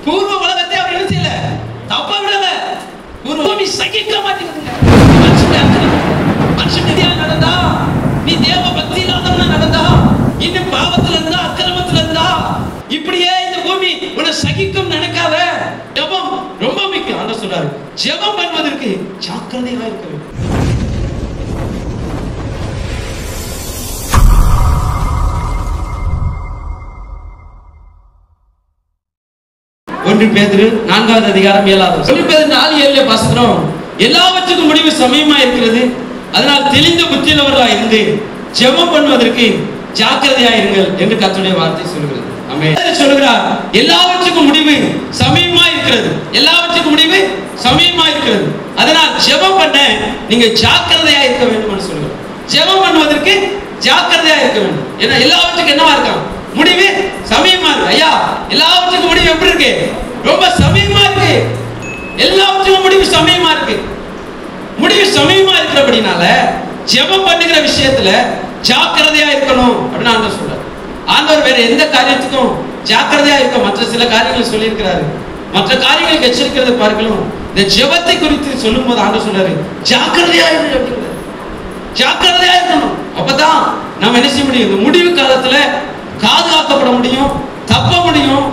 பூர்வ உலகத்தை அவர் என்ன செய்யல, தப்ப விடல. பூமி சகிக்க மாட்டேங்குதுங்க. மனுஷன் நடந்தா, நீ தேவ பக்தி இல்லாதவனா நடந்தா, இன்னும் பாவத்துல இருந்தா, அக்கிரமத்துல இருந்தா, இப்படியே இந்த பூமி உன்னை சகிக்கும் நினைக்காத. ஜெபம் ரொம்ப முக்கியம். ஆண்டவர் சொல்றாரு, ஜெபம் பண்ணுவதற்கு ஜாக்கிரதையா இருக்க வேண்டும். 1 பேதுரு 4வது அதிகாரம் 7வது. 1 பேதுரு 4:7 வாசிக்கிறோம். எல்லாவற்றுக்கும் முடிவு சமயமா இருக்கிறது, அதனால் தெளிந்த புத்தியுள்ளவர்களாய் இருந்து ஜெபம் பண்ணுவதற்கு ஜாக்கிரதையா இருங்கள் என்று கர்த்தருடைய வார்த்தை சொல்கிறது. ஆமென். சொல்கிறார், எல்லாவற்றுக்கும் முடிவு சமயமா இருக்கிறது, எல்லாவற்றுக்கும் முடிவு சமயமா இருக்கிறது, அதனால் ஜெபம் பண்ண நீங்க ஜாக்கிரதையா இருக்க வேண்டும் என்று சொல்கிறார். ஜெபம் பண்ணுவதற்கு ஜாக்கிரதையா இருக்க வேண்டும். ஏன்னா எல்லாவற்றுக்கும் என்னவா இருக்கான், முடிவு சமயமா இருக்கு. ஐயா, எல்லாவற்றுக்கும் முடிவு எப்படி இருக்கு, ரொம்ப சமயமா இருக்கு. எல்லாவற்றுக்கும் முடிவு சமயமா இருக்கு. முடிவு சமயமா இருக்கிறபடினால ஜெபம் பண்ணுகிற விஷயத்துல ஜாக்கிரதையா இருக்கணும் அப்படின்னு ஆண்டவர் சொல்றாரு. ஆண்டவர் வேற எந்த காரியத்துக்கும் ஜாக்கிரதையா இருக்க, மற்ற சில காரியங்களை சொல்லி இருக்கிறாரு. மற்ற காரியங்களுக்கு எச்சரிக்கிறத பார்க்கலாம். இந்த ஜெபத்தை குறித்து சொல்லும் போது ஆண்டவர் சொல்றாரு, ஜாக்கிரதையா இருக்கு, ஜாக்கிரதையா இருக்கணும். அப்பதான் நம்ம என்ன செய்ய முடியும், இந்த முடிவு காலத்துல பாதுகாக்கப்பட முடியும், தப்ப முடியும்,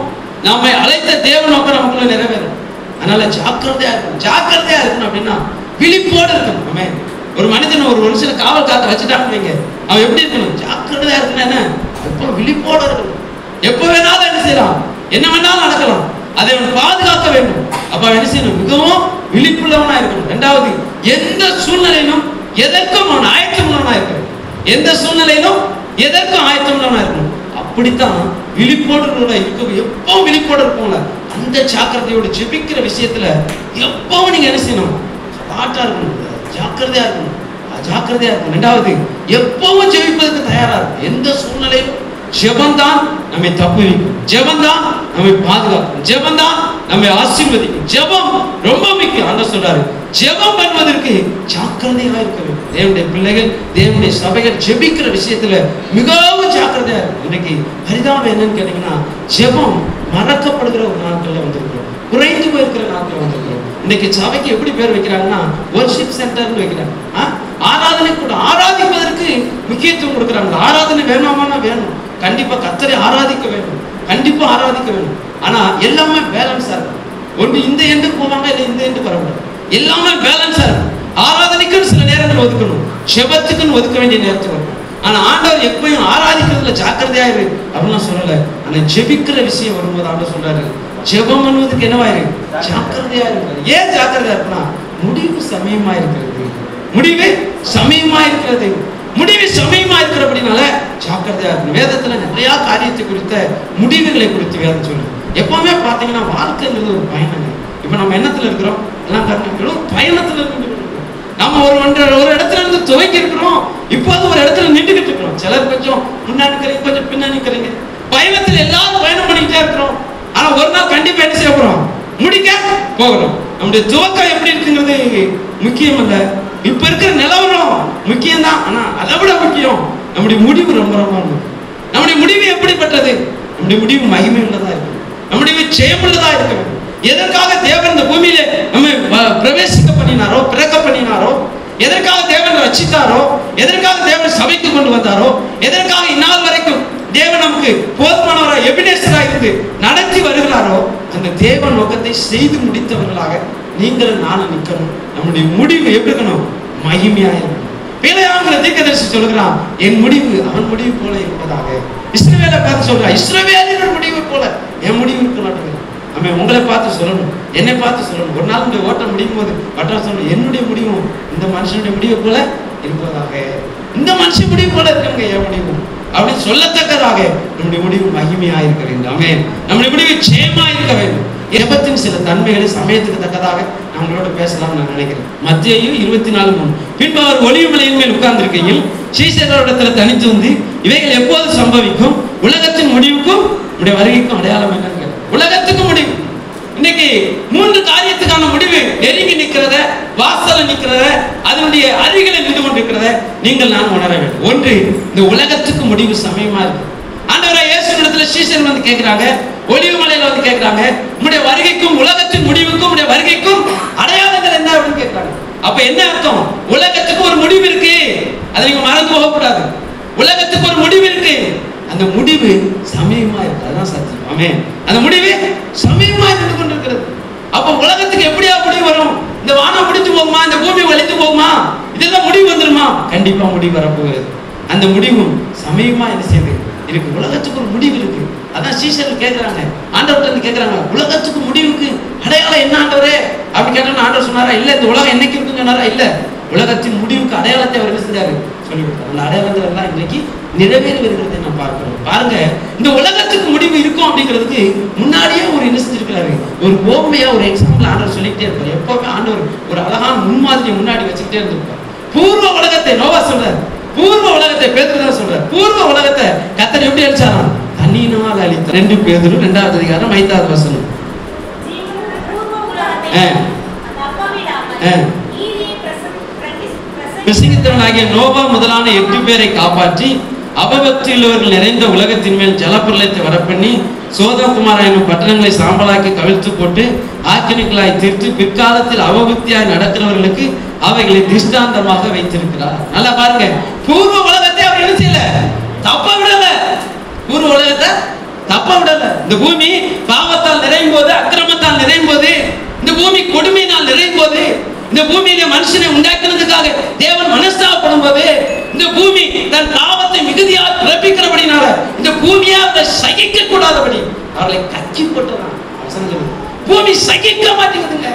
நம்மை அழைத்த தேவ நோக்கம் நமக்குள்ள நிறைவேறும். அதனால ஜாக்கிரதையா இருக்கணும். ஜாக்கிரதையா இருக்கணும் அப்படின்னா விழிப்போடு இருக்கணும். ஆமென். ஒரு மனிதன் ஒரு மனுஷனை காவல் காத்து வச்சுட்டான்னு வைங்க, அவன் எப்படி இருக்கணும், ஜாக்கிரதையா இருக்கணும். என்ன, எப்போ விழிப்போடு இருக்கணும். எப்போ வேணாலும் என்ன செய்யலாம், என்ன வேணாலும் நடக்கலாம், அதை அவன் பாதுகாக்க வேண்டும். அப்ப அவன் என்ன செய்யணும், மிகவும் விழிப்புள்ளவனா இருக்கணும். 2வது, எந்த சூழ்நிலையிலும் எதற்கும் அவன் ஆயத்தமுள்ளவனா இருக்கணும். எந்த சூழ்நிலையிலும் எதற்கும் ஆயத்தமுள்ளவனா இருக்கணும். அப்படித்தான் விழிப்போடு இருக்க, எப்பவும் விழிப்போடு இருப்போம்ல, அந்த ஜாக்கிரதையோடு ஜெபிக்கிற விஷயத்துல எப்பவும் நீங்க என்ன செய்யணும், பாட்டா இருக்கணும், ஜாக்கிரதையா இருக்கணும், ஜாக்கிரதையா இருக்கணும். 2வது, எப்பவும் ஜெபிப்பதற்கு தயாரா இருக்கும். எந்த சூழ்நிலையிலும் ஜெபம்தான் நம்மை தப்புவிக்கும், ஜெபம்தான் நம்மை பாதுகாக்கும், ஜெபம்தான் நம்மை ஆசீர்வதிக்கும். ஜெபம் ரொம்ப முக்கியம். ஆண்டவர் சொல்றாரு, ஜெபம் பண்ணுவதற்கு ஜாக்கிரதையா இருக்க வேண்டும். தேவனுடைய பிள்ளைகள், தேவனுடைய சபைகள் ஜெபிக்கிற விஷயத்துல மிகவும் ஜாக்கிரதையா இருக்கும். இன்னைக்கு பரிதாபம் என்னன்னு கேட்டீங்கன்னா, ஜெபம் மறக்கப்படுகிற ஒரு நாட்கள்ல வந்திருக்கிறோம், குறைந்து போயிருக்கிற நாட்கள் வந்திருக்கிறோம். இன்னைக்கு சபைக்கு எப்படி பேர் வைக்கிறாங்கன்னா, வர்ஷிப் சென்டர்னு வைக்கிறாங்க. ஆராதனை கூட ஆராதிப்பதற்கு முக்கியத்துவம் கொடுக்குறாங்க. ஆராதனை வேணாமான்னா வேணும், கண்டிப்பா கர்த்தரை ஆராதிக்க வேண்டும், கண்டிப்பா ஆராதிக்க வேண்டும். ஆனா எல்லாமே பேலன்ஸா இருக்கும். ஒன்று இந்த எண்டுக்கு போவாங்க, இல்லை இந்த எண்டுக்கு வரக்கூடாது. எல்லாமே பேலன்ஸா இருக்கும். ஆராதனைக்குன்னு சில நேரங்கள் ஒதுக்கணும், ஜெபத்துக்குன்னு ஒதுக்க வேண்டிய நேரத்துக்கு வரும். ஆனா ஆண்டவர் எப்பயும் ஆராதிக்கிறதுல ஜாக்கிரதையா இரு அப்படிலாம் சொல்லல. ஆனா ஜெபிக்கிற விஷயம் வரும்போது ஆண்டவர் சொல்றாரு, ஜெபம் பண்ணுவதற்கு என்னவா இருக்கு, ஜாக்கிரதையா இருக்கிறது. ஏன் ஜாக்கிரதையா இருக்குன்னா, முடிவு சமயமா இருக்கிறது, முடிவு சமயமா இருக்கிறது, முடிவு சமயமா இருக்கிறபடினால ஜாக்கிரதையா இருக்கணும். வேதத்துல நிறைய காரியத்தை குறித்த முடிவுகளை குறித்து வேதம் சொல்லுது. எப்பவுமே பாத்தீங்கன்னா வாழ்க்கைங்கிறது ஒரு பயணம். இப்ப நம்ம எண்ணத்துல இருக்கிறோம், எல்லாம் காரணம் பயணத்துல இருக்கு. நம்ம ஒரு இடத்துல இருந்து துவங்கி இருக்கிறோம், இப்போது ஒரு இடத்துல நின்றுகிட்டு இருக்கிறோம். சிலர் கொஞ்சம் முன்னாடி நிற்கிறீங்க, கொஞ்சம் பின்னாடி நிற்கிறீங்க. பயணத்தில் எல்லாரும் பயணம் பண்ணிக்கிட்டே இருக்கிறோம். ஆனா ஒரு நாள் கண்டிப்பா என்ன செய்ய போறோம், முடிக்க போகிறோம். நம்முடைய துவக்கம் எப்படி இருக்குங்கிறது முக்கியம் அல்ல, இப்ப இருக்கிற நிலவரம் முக்கியம் தான். ஆனா அதை விட முக்கியம் நம்முடைய முடிவு ரொம்ப ரொம்ப முக்கியம். நம்முடைய முடிவு எப்படிப்பட்டது, நம்முடைய முடிவு மகிமை உள்ளதா இருக்கு, நம்முடைய ஜெயமுள்ளதா இருக்கு. எதற்காக தேவன் இந்த பூமியில நம்ம பிரவேசிக்க பண்ணினாரோ, பிறக்க பண்ணினாரோ, எதற்காக தேவன் ரட்சித்தாரோ, எதற்காக தேவன் சபைக்கு கொண்டு வந்தாரோ, எதற்காக இந்நாள் வரைக்கும் தேவன் நமக்கு போதுமானவராக எபினேசராக இருந்து நடத்தி வருகிறாரோ, அந்த தேவ நோக்கத்தை செய்து முடித்தவர்களாக நீங்களும் நானும் நிற்கணும். நம்முடைய முடிவு எப்படி இருக்கணும், மகிமையாக இருக்கணும். பிழையாங்கிற தீர்க்கதரிசி சொல்கிறான், என் முடிவு அவன் முடிவு போல இருப்பதாக. இஸ்ரவேலை பார்த்து சொல்றான், இஸ்ரவேலின் முடிவு போல என் முடிவு இருக்க மாட்டேங்குது. நம்ம உங்களை பார்த்து சொல்லணும், என்னை பார்த்து சொல்லணும். ஒரு நாள் இந்த ஓட்டம் முடியும் போது வட்டம் சொல்லணும், என்னுடைய முடிவும் இந்த மனுஷனுடைய முடிவு போல இருப்பதாக, இந்த மனுஷன் முடிவு போல இருக்க என் முடிவும் அப்படின்னு சொல்லத்தக்கதாக நம்முடைய முடிவு மகிமையா இருக்க வேண்டும். ஆமென். நம்முடைய முடிவு ஜெயமா இருக்க வேண்டும். ஜெபத்தின் சில தன்மைகளை சமயத்துக்கு தக்கதாக நம்மளோட பேசலாம் நான் நினைக்கிறேன். மத்தேயு 24:3. பின்பு அவர் ஒலிவ மலையின் மேல் உட்கார்ந்திருக்கையில் சீஷரிடத்துல தனித்து வந்து, இவைகள் எப்போது சம்பவிக்கும், உலகத்தின் முடிவுக்கும் உடைய வருகைக்கும் அடையாளம் என்னன்னு கேட்டார். உலகத்துக்கு முடிவு. இன்னைக்கு 3 காரியத்துக்கான முடிவு நெருங்கி நிற்கிறத, வாசல நிற்கிறத, அதனுடைய அருகில நின்று கொண்டிருக்கிறத நீங்கள் நான் உணர வேண்டும். 1, இந்த உலகத்துக்கு முடிவு சமயமா இருக்கு. ஆண்டவராகிய இயேசுவிடத்துல சீஷர்கள் வந்து கேட்கிறாங்க, ஒலிவ மலையில வந்து கேட்கிறாங்க, உம்முடைய வருகைக்கும் உலகத்தின் முடிவுக்கும் உம்முடைய வருகைக்கும் அடையாளங்கள் என்ன அப்படின்னு கேட்கிறாங்க. அப்ப என்ன அர்த்தம்? உலகத்துக்கு ஒரு முடிவு இருக்கு, அதை நீங்க மறந்து போகக்கூடாது. உலகத்துக்கு ஒரு முடிவு இருக்கு, அந்த முடிவு சமயமா இருக்கு. அதுதான் சத்தியம். ஆமென். அந்த முடிவு சமயமா இருந்து கொண்டிருக்கிறது. அப்ப உலகத்துக்கு எப்படியா முடிவு வரும்? இந்த வானம் முடிஞ்சு போகுமா? இந்த பூமி வலித்து போகுமா? இதெல்லாம் முடிவு வந்துருமா? கண்டிப்பா முடிவு வரப்போகுது. அந்த முடிவும் சமயமா என்ன செய்யுது இருக்கு. உலகத்துக்கு ஒரு முடிவு இருக்கு. அதான் சீஷர்கள் கேட்கிறாங்க, ஆண்டவர்கிட்ட இருந்து கேட்கிறாங்க, உலகத்துக்கு முடிவுக்கு அடையாளம் என்ன ஆண்டவரே அப்படி கேட்டோம்னா ஆண்டவர் சொன்னாரா? இல்ல, இந்த உலகம் என்னைக்கு இருக்குன்னு சொன்னாரா? இல்ல, உலகத்தின் முடிவுக்கு அடையாளத்தை அவர் என்ன செஞ்சாரு சொல்லி கொடுத்தார். அந்த அடையாளங்கள் எல்லாம் இன்றைக்கு நிறைவேறி வருகிறதை நம்ம பார்க்கிறோம். பாருங்க, இந்த உலகத்துக்கு முடிவு இருக்கும் அப்படிங்கிறதுக்கு முன்னாடியே ஒரு என்ன செஞ்சிருக்கிறாரு, ஒரு ஓமையா ஒரு எக்ஸாம்பிள் ஆண்டவர் சொல்லிக்கிட்டே இருப்பார். எப்பவுமே ஆண்டவர் ஒரு அழகான முன்மாதிரியை முன்னாடி வச்சுக்கிட்டே இருந்திருப்பார். பூர்வ உலகத்தை நோவா சொல்றார், பூர்வ உலகத்தை பேதுரு தான் சொல்றார். பூர்வ உலகத்தை கர்த்தர் எப்படி அழிச்சாராம்? தண்ணீரினால் அழித்தார். 2 பேதுரு 2வது அதிகாரம் 5வது வசனம். பிரசங்கித்தவனாகிய நோவா முதலான 8 பேரை காப்பாற்றி அபபக்தியுள்ளவர்கள் நிறைந்த உலகத்தின் மேல் ஜலப்பிரளயத்தை வரப்பண்ணி சோதோம் குமாரா என்னும் பட்டணங்களை சாம்பலாக்கி கவிழ்த்து போட்டு ஆக்கினிகளாய் தீர்த்து பிற்காலத்தில் அவபக்தியாய் நடக்கிறவர்களுக்கு அவைகளை திருஷ்டாந்தமாக வைத்திருக்கிறார். நல்லா பாருங்க, பூர்வ உலகத்தை அவர் என்ன செய்யல, தப்ப விடல. பூர்வ உலகத்தை தப்ப விடல. இந்த பூமி பாவத்தால் நிறையும் போது, அக்கிரமத்தால் நிறையும் போது, இந்த பூமி கொடுமையினால் நிறையும் போது, இந்த பூமியில மனுஷனை உண்டாக்குறதுக்காக தேவன் மனஸ்தாபப்படும் போது, இந்த பூமி தன் பாவத்தை மிகுதியாக பிறப்பிக்கிறபடினால இந்த பூமியை அவரை சகிக்க கூடாதபடி அவர்களை கக்கி போட்டுறான். பூமி சகிக்க மாட்டேங்குதுங்க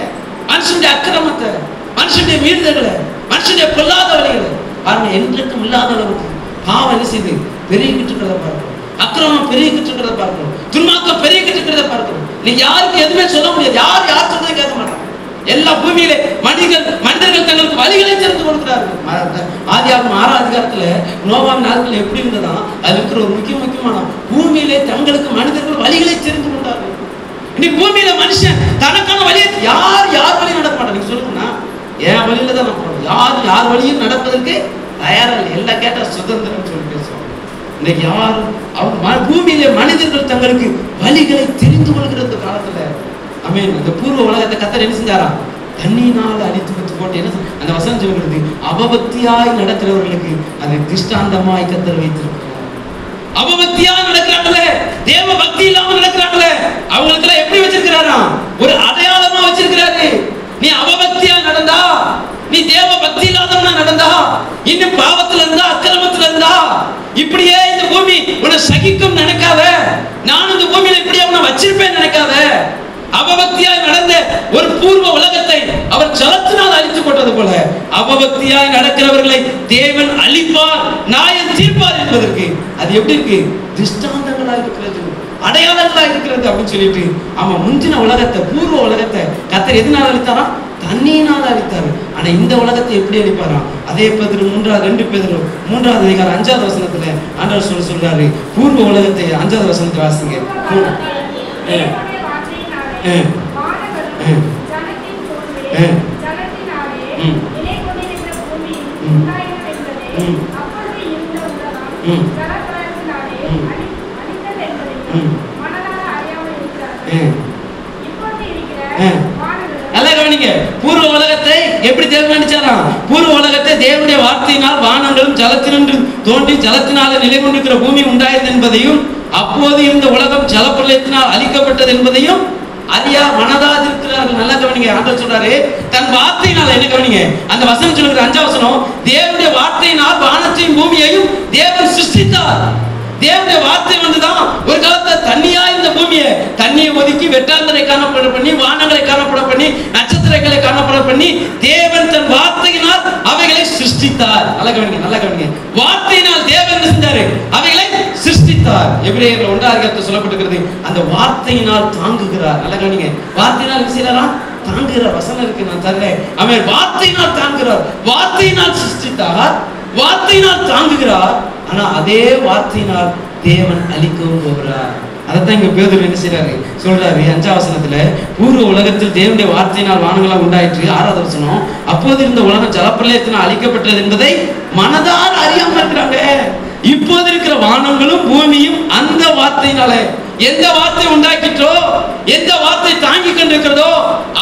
மனுஷனுடைய அக்கிரமத்தை, மனுஷனுடைய மீறுதல்களை, மனுஷனுடைய பொல்லாத வழிகளை. பாருங்க, என்றைக்கும் இல்லாத அளவுக்கு பாவம் என்ன செய்து பெருகிட்டு இருக்கிறத பார்க்கிறோம், அக்கிரமம் பெருகிட்டு இருக்கிறத பார்க்கிறோம், துன்மார்க்கம் பெருகிட்டு இருக்கிறத பார்க்கிறோம். நீங்க யாருக்கு எதுவுமே சொல்ல முடியாது, யார் சொல்றதை கேட்க மாட்டாங்க. எல்லா பூமியிலே மனிதர்கள் தங்களுக்கு வழிகளை தெரிந்து கொடுக்கிறார்கள். ஆதியாகமம் 6வது அதிகாரத்துல நோவாவின் நாட்கள் எப்படி இருந்ததா, அது இருக்கிற ஒரு முக்கியமான பூமியிலே தங்களுக்கு மனிதர்கள் வழிகளை தெரிந்து கொண்டார்கள். இன்னைக்கு பூமியில மனுஷன் தனக்கான வழியை யார் வழி நடக்க மாட்டாங்க. நீங்க சொல்லுங்கன்னா என் வழியில தான் நான் போறோம், யார் வழியும் நடப்பதற்கு தயாரா இல்லை. எல்லாம் கேட்டா சுதந்திரம் சொல்லி பேசுவாங்க. இன்னைக்கு யாரும் அவங்க பூமியில மனிதர்கள் தங்களுக்கு வழிகளை தெரிந்து கொள்கிற காலத்துல ஆமென். அந்த பூர்வ உலகத்தை கர்த்தர் என்ன செஞ்சாரா? தண்ணீனால் அழித்து போட்டு என்ன அந்த வசனம் சொல்கிறது, அபபக்தியாய் நடக்கிறவர்களுக்கு அதை திருஷ்டாந்தமாய் கர்த்தர் வைத்திருக்கிறார். அபபக்தியாய் நடக்கிறாங்களே, தேவ பக்தி இல்லாம நடக்கிறாங்களே, அவங்களுக்கு எல்லாம் எப்படி வச்சிருக்கிறாரா? ஒரு அடையாளமா வச்சிருக்கிறாரு. நீ அபபக்தியா நடந்தா, நீ தேவ பக்தி இல்லாதவனா நடந்தா, இன்னும் பாவத்துல இருந்தா, அக்கிரமத்துல இருந்தா, இப்படியே இந்த பூமி உன்னை சகிக்கும் நினைக்காத. நான் இந்த பூமியில இப்படியே உன்னை வச்சிருப்பேன் நினைக்காத. அபபக்தியாய் நடந்த ஒரு பூர்வ உலகத்தை அவர் ஜலத்தினால் அழித்து போட்டது போல அபபக்தியாய் நடக்கிறவர்களை தேவன் அழிப்பார், நியாயம் தீர்ப்பார் என்பதற்கு அது எப்படி இருக்கு? திருஷ்டாந்தங்களா இருக்கிறது, அடையாளங்களா இருக்கிறது அப்படின்னு சொல்லிட்டு ஆமா, முந்தின உலகத்தை, பூர்வ உலகத்தை கர்த்தர் எதனால அழித்தாரா? தண்ணீனால் அழித்தாரு. ஆனா இந்த உலகத்தை எப்படி அழிப்பாரா? அதே பேதுரு 2 பேதுரு 3வது அதிகாரம் 5வது வசனத்துல ஆண்டவர் சொல்றாரு, பூர்வ உலகத்தை 5வது வசனத்தை வாசிங்க. நல்லா கவனிங்க, பூர்வ உலகத்தை எப்படி தீர்மானிச்சாராம்? பூர்வ உலகத்தை தேவனுடைய வார்த்தையினால் வானங்களும் ஜலத்தினின்று தோன்றி ஜலத்தினால நிலை கொண்டிருக்கிற பூமி உண்டாயது என்பதையும், அப்போது இருந்த உலகம் ஜலப்பிரளயத்தினால் அழிக்கப்பட்டது என்பதையும் அறியா மனதாதிருக்கிறார்கள். நல்லா கவனிங்க, ஆண்டவர் சொல்றாரு தன் வார்த்தையினால். என்ன கவனிங்க, அந்த வசனம் சொல்லுகிற 5வது வசனம், தேவனுடைய வார்த்தையினால் வானத்தையும் பூமியையும் தேவன் சிருஷ்டித்தார். தேவனுடைய வார்த்தை வந்துதான் ஒரு காலத்துல தண்ணியா இந்த பூமியை தண்ணியை ஒதுக்கி வெட்டாந்தரை காணப்பட பண்ணி, வானங்களை காணப்பட பண்ணி, நட்சத்திரங்களை காணப்பட பண்ணி தேவன் தன் வார்த்தையினால் அவைகளை சிருஷ்டித்தார். நல்லா கவனிங்க, வார்த்தையினால் தேவன் என்ன செஞ்சாரு? அவைகளை சிருஷ்டித்தார். எபிரேயர் 1வது அதிகாரத்தில் சொல்லப்பட்டிருக்கிறது, அந்த வார்த்தையினால் தாங்குகிறார். நல்லா கவனிங்க, வார்த்தையினால் என்ன செய்யறாராம்? தாங்குகிறார். வசனம் இருக்கு, நான் தர்றேன். அவன் வார்த்தையினால் தாங்குகிறார், வார்த்தையினால் சிருஷ்டித்தார், வார்த்தையினால் தாங்குகிறார். ஆனா அதே வார்த்தையினால் தேவன் அழிக்கவும் போகிறார். அதைத்தான் இங்க பேதுரு என்ன செய்யறாரு சொல்றாரு 5வது வசனத்துல, பூர்வ உலகத்தில் தேவனுடைய வார்த்தையினால் வானங்களாம் உண்டாயிற்று. 6வது வசனம், அப்போது இருந்த உலகம் ஜலப்பிரளயத்தினால் அழிக்கப்பட்டது என்பதை மனதால் அறியாம இருக்கிறாங்க. இப்போது இருக்கிற வானங்களும் பூமியும் அந்த வார்த்தையினாலே, எந்த வார்த்தை உண்டாக்கிட்டோ, எந்த வார்த்தை தாங்கி கொண்டிருக்கிறதோ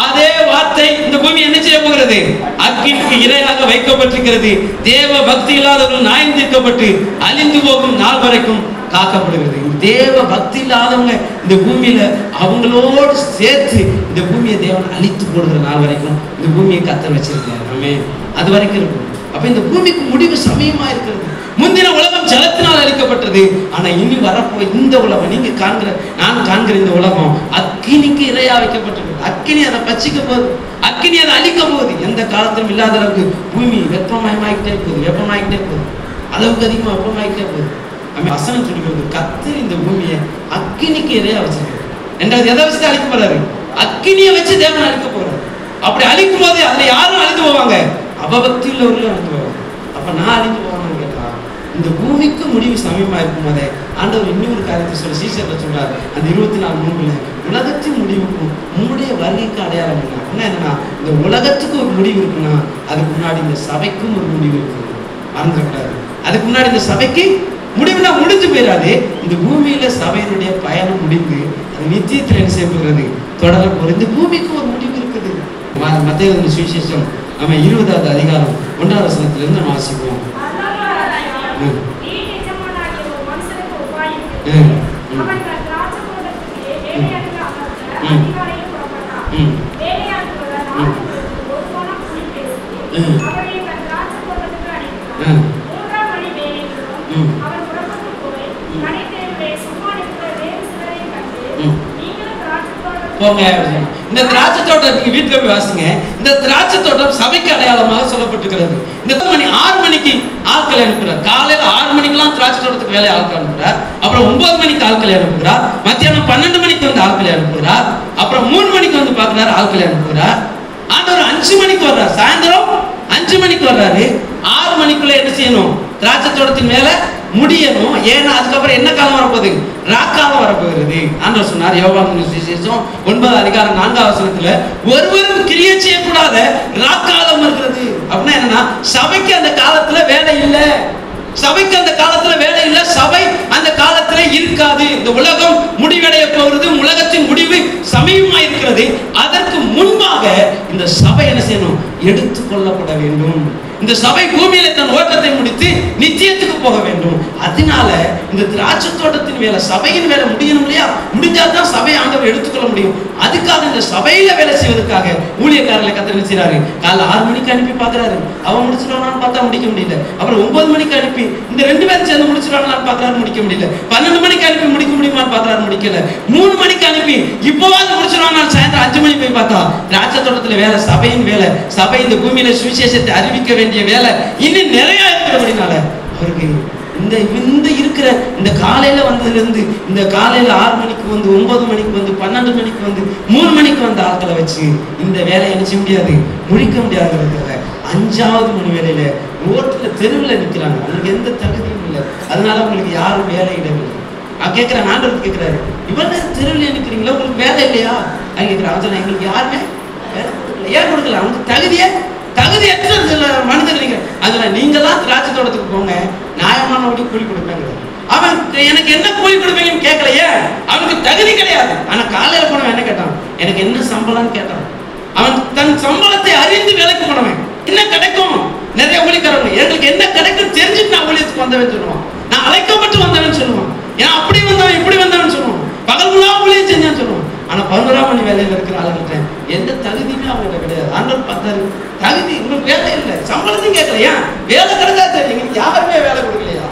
அதே வார்த்தை இந்த பூமி என்ன செய்ய போகிறது? அக்கினிக்கு இரையாக வைக்கப்பட்டிருக்கிறது. தேவ பக்தி இல்லாதவர்கள் நியாயம் தீர்க்கப்பட்டு அழிந்து போகும் நாள் வரைக்கும் காக்கப்படுகிறது. தேவ பக்தி இல்லாதவங்க இந்த பூமியில அவங்களோடு சேர்த்து இந்த பூமியை தேவன் அழித்து போடுகிற நாள் வரைக்கும் இந்த பூமியை கர்த்தர் வச்சிருக்காரு. ஆமென். அது வரைக்கும் இருக்கும். அப்ப இந்த பூமிக்கு முடிவு சமயமா இருக்கிறது. முந்தின உலகம் ஜலத்தினால் அழிக்கப்பட்டது. ஆனா இனி வரப்போ இந்த உலகம், நீங்க காண்கிற நான் காண்கிற இந்த உலகம் அக்கினிக்கு இரையா வைக்கப்பட்டிருக்கு. அக்கினி அதை பச்சிக்க போகுது, அக்கினி அதை அழிக்க போகுது. எந்த காலத்திலும் இல்லாத அளவுக்கு பூமி வெப்பமயமாகிட்டே போகுது, வெப்பமாகிட்டே போகுது, அளவுக்கு அதிகமாக வெப்பமாகிட்டே போகுது. வசனம் சொல்லுகிறது, கர்த்தர் இந்த பூமியை அக்கினிக்கு இரையா வச்சிருக்காரு. ரெண்டாவது எதை வச்சு அழிக்க போறாரு? அக்கினியை வச்சு தேவன் அழிக்க போறாரு. அப்படி அழிக்கும் போது அதுல யாரும் அழிந்து போவாங்க? அவபக்தி உள்ளவர்களும் அழிந்து போவாங்க. அப்ப நான் அழிந்து போவாங்கன்னு கேட்டா, இந்த பூமிக்கு முடிவு சமயமா இருக்கும் போதே ஆண்டவர் இன்னொரு காரியத்தை சொல்ல சீசர்ல சொல்றாரு. அந்த 24:3 உலகத்தின் முடிவுக்கும் உங்களுடைய வருகைக்கு அடையாளம் என்னன்னா, இந்த உலகத்துக்கு ஒரு முடிவு இருக்குன்னா அதுக்கு முன்னாடி இந்த சபைக்கும் ஒரு முடிவு இருக்கு. மறந்துடக்கூடாது. அதுக்கு முன்னாடி இந்த சபைக்கு முடிவுனா முடிஞ்சு போயிடாது. இந்த பூமியில சபையினுடைய பயணம் முடிந்து அது நித்தியத்தில் என்ன செய்யப்படுகிறது? தொடர போற இந்த பூமிக்கு ஒரு முடிவு இருக்குது. மத்தேயு சுவிசேஷம் நம்ம 20வது அதிகாரம் 1வது வசனத்திலிருந்து நம்ம வாசிப்போம். போங்க. இந்த திராட்சை தோட்டம் நீங்க வீட்டுல போய் வாசிங்க. இந்த திராட்சை தோட்டம் சபைக்கு அடையாளமாக சொல்லப்பட்டிருக்கிறது. இந்த 6 மணிக்கு ஆட்களை அனுப்புறார். காலையில 6 மணிக்கெல்லாம் திராட்சை தோட்டத்துக்கு வேலை ஆட்கள் அனுப்புறார். அப்புறம் 9 மணிக்கு ஆட்களை அனுப்புகிறார். மத்தியானம் 12 மணிக்கு வந்து ஆட்களை அனுப்புகிறார். அப்புறம் 3 மணிக்கு வந்து பாக்குறாரு, ஆட்களை அனுப்புகிறார். ஆண்டவர் 5 மணிக்கு வர்றார். சாயந்தரம் 5 மணிக்கு வர்றாரு. 6 மணிக்குள்ள என்ன செய்யணும்? திராட்சை தோட்டத்தின் மேல முடியணும். ஏன்னா அதுக்கப்புறம் என்ன காலம் வரப்போகுது? ராக்காலம் வரப்போகிறது. ஆண்டவர் சொன்னார் யோவான் சுவிசேஷம் 9வது அதிகாரம் 4வது வசனத்துல, ஒருவரும் கிரியை செய்யக்கூடாத ராக்காலம் இருக்கிறது. அப்படின்னா என்னன்னா, சபைக்கு அந்த காலத்துல வேலை இல்லை. சபைக்கு அந்த காலத்துல வேலை இல்லை. சபை அந்த காலத்துல இருக்காது. இந்த உலகம் முடிவடைய போகிறது. உலகத்தின் முடிவு சமயமா இருக்கிறது. அதற்கு முன்பாக இந்த சபை என்ன செய்யணும்? எடுத்துக் கொள்ளப்பட வேண்டும். இந்த சபை பூமியில தன் ஓட்டத்தை முடித்து நித்தியத்துக்கு போக வேண்டும். அதனால இந்த திராட்சை தோட்டத்தின் வேலை, சபையின் வேலை முடியணும் இல்லையா? முடிஞ்சாதான் சபையை ஆண்டவர் எடுத்துக்கொள்ள முடியும். அதுக்காக இந்த சபையில வேலை செய்வதற்காக ஊழியக்காரர்களை கர்த்தர் என்ன செய்றாரு? காலைல 6 மணிக்கு அனுப்பி பாக்குறாரு. அவன் முடிச்சிருவானான்னு பார்த்தா முடிக்க முடியல. அப்புறம் 9 மணிக்கு அனுப்பி இந்த 2 பேரும் சேர்ந்து முடிச்சிருவாங்களான்னு பாக்குறாரு, முடிக்க முடியல. 12 மணிக்கு அனுப்பி முடிக்க முடியுமான்னு பாக்குறாரு, முடிக்கல. 3 மணிக்கு அனுப்பி இப்போவாது முடிச்சிருவாங்க. சாயந்தரம் 5 மணிக்கு போய் பார்த்தா திராட்சை தோட்டத்துல வேலை, சபையின் வேலை, சபை இந்த பூமியில சுவிசேஷத்தை அறிவிக்க வேண்டிய வேலை இன்னும் நிறைய இருக்கிறபடினால அவருக்கு இந்த இருக்கிற இந்த காலையில வந்ததுல இருந்து இந்த காலையில 6 மணிக்கு வந்து 9 மணிக்கு வந்து 12 மணிக்கு வந்து 3 மணிக்கு வந்து ஆட்களை வச்சு இந்த வேலையை என்ன செய்ய முடியாது? முடிக்க முடியாதுங்கிறத 5வது மணி வேலையில ரோட்ல தெருவில் நிற்கிறாங்க. அவங்களுக்கு எந்த தகுதியும் இல்லை. அதனால உங்களுக்கு யாரும் வேலை இடவில்லை. நான் கேட்கிறேன், ஆண்டவர் கேட்கிறாரு, இவங்க தெருவில் நிற்கிறீங்களா? உங்களுக்கு வேலை இல்லையா? நான் கேட்கிறேன். அவன் எங்களுக்கு யாருமே வேலை கொடுக்கல. ஏன் கொடுக்கல? அவங்க தகுதியற்ற மனிதர்கள். அதுல நீங்களாம் திராட்சை தோட்டத்துக்கு போங்க, நியாயமான கூலி கொடுப்பாங்க. அவன் எனக்கு என்ன கூலி கொடுப்பீங்கன்னு கேட்கலையே, அவனுக்கு தகுதி கிடையாது. ஆனா காலையில போனவன் என்ன கேட்டான்? எனக்கு என்ன சம்பளம்னு கேட்டான். அவன் தன் சம்பளத்தை அறிந்து வேலைக்கு போனவன். என்ன கிடைக்கும்? நிறைய ஊழியக்காரங்க எங்களுக்கு என்ன கிடைக்கும் தெரிஞ்சுட்டு நான் ஊழியத்துக்கு வந்தவன் சொல்லுவான். நான் அழைக்கப்பட்டு வந்தவன் சொல்லுவான். ஏன் அப்படி வந்தவன் இப்படி வந்தவன் சொல்லுவான். பகல் முழா ஊழியம் செஞ்சான்னு சொல்லுவான். ஆனா 11ஆம் மணி வேலையில இருக்கிற ஆளுகிட்ட எந்த தகுதியுமே அவங்ககிட்ட கிடையாது. ஆண்டவர் பார்த்தாரு, தகுதி உங்களுக்கு வேலை இல்லை, சம்பளத்தையும் கேட்கல. ஏன் வேலை கிடைச்சா சரி, எங்களுக்கு யாருமே வேலை கொடுக்கலையா?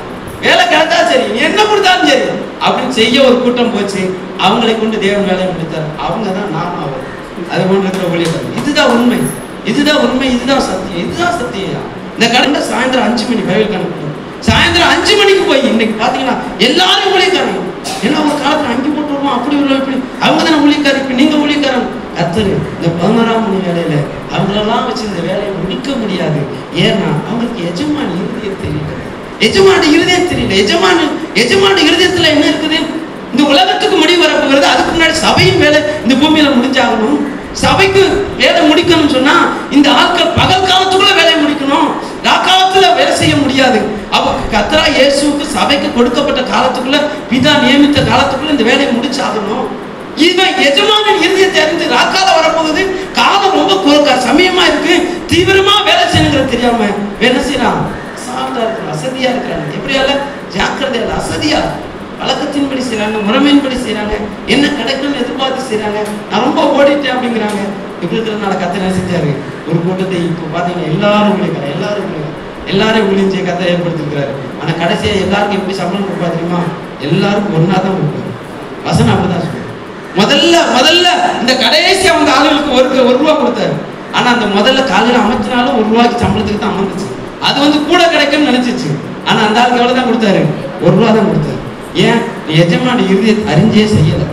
வேலை கிடைச்சா சரி, என்ன கொடுத்தாலும் சரி அப்படின்னு செய்ய ஒரு கூட்டம் போச்சு. அவங்களை கொண்டு தேவன் வேலையை முடித்தார். அவங்க தான் நாம அவர். அது கொண்டு இருக்கிற ஊழியர்கள். இதுதான் உண்மை, இதுதான் உண்மை, இதுதான் சத்தியம், இதுதான் சத்தியம். இந்த கடந்த சாயந்தரம் 5 மணி பைபிள் கணக்கு சாயந்தரம் 5 மணிக்கு போய் இன்னைக்கு பாத்தீங்கன்னா எல்லாரும் ஊழியக்காரங்க. ஏன்னா அவங்க காலத்துல அங்கி போட்டு வருவோம், அப்படி வருவோம், இப்படி. அவங்க தானே ஊழியக்காரர். இப்ப நீங்க ஊழியக்காரன். கர்த்தர் இந்த 11ஆம் மணி வேலையில அவங்களெல்லாம் வச்சு இந்த வேலையை முடிக்க முடியாது. ஏன்னா அவங்களுக்கு எஜமானி இருதயம் தெரியல. எஜமானி இருதயம் தெரியல. எஜமானி இருதயத்துல என்ன இருக்குது? இந்த உலகத்துக்கு முடிவு வரப்போகிறது. அதுக்கு முன்னாடி சபையின் வேலை இந்த பூமியில முடிஞ்சாகணும். சபைக்கு வேலை முடிக்கணும்னு சொன்னா இந்த ஆட்கள் பகல் காலத்துக்குள்ள வேலையை முடிக்கணும். காலத்துல வேலை செய்ய முடியாது. அப்ப கர்த்தரா இயேசுவுக்கு சபைக்கு கொடுக்கப்பட்ட காலத்துக்குள்ள, பிதா நியமித்த காலத்துக்குள்ள இந்த வேலையை முடிச்சாகணும். இவன் எஜமானின் இருதயத்தை அறிந்து ராக்கால வரப்போகுது, காலம் ரொம்ப சமயமா இருக்கு, தீவிரமா வேலை செய்யணுங்கிறது தெரியாம வேலை செய்யறான். சாப்பிட்டா இருக்கிற அசதியா இருக்கிறாங்க. எப்படியால ஜாக்கிரதையால அசதியா வழக்கத்தின்படி செய்யறாங்க, முறைமையின்படி செய்யறாங்க, என்ன கிடைக்கும்னு எதிர்பார்த்து செய்யறாங்க. நான் ரொம்ப ஓடிட்டேன் அப்படிங்கிறாங்க. இப்படி இருக்கிறதுனால கர்த்தர் என்ன செஞ்சாரு, ஒரு கூட்டத்தை இப்போ பாத்தீங்கன்னா எல்லாரும் ஊழியம் செய்ய கர்த்தர் ஏற்படுத்திருக்கிறாரு. ஆனா கடைசியா எல்லாருக்கும் எப்படி சம்பளம் கொடுப்பா தெரியுமா? எல்லாருக்கும் ஒன்னா தான் கொடுப்பாரு. வசனம் அப்படிதான் சொல்லுவாங்க. முதல்ல இந்த கடைசி அவங்க ஆளுகளுக்கு ஒரு ரூபா கொடுத்தாரு. ஆனா அந்த முதல்ல காலையில அமைச்சினாலும் ₹1 சம்பளத்துக்கு தான் அமர்ந்துச்சு. அது கூட கிடைக்கும்னு நினைச்சிச்சு. ஆனா அந்த ஆளுக்கு எவ்வளவு தான் கொடுத்தாரு? ₹1 தான் கொடுத்தாரு. ஏன்? எஜமானி இருதயத்தை அறிஞ்சே செய்யல.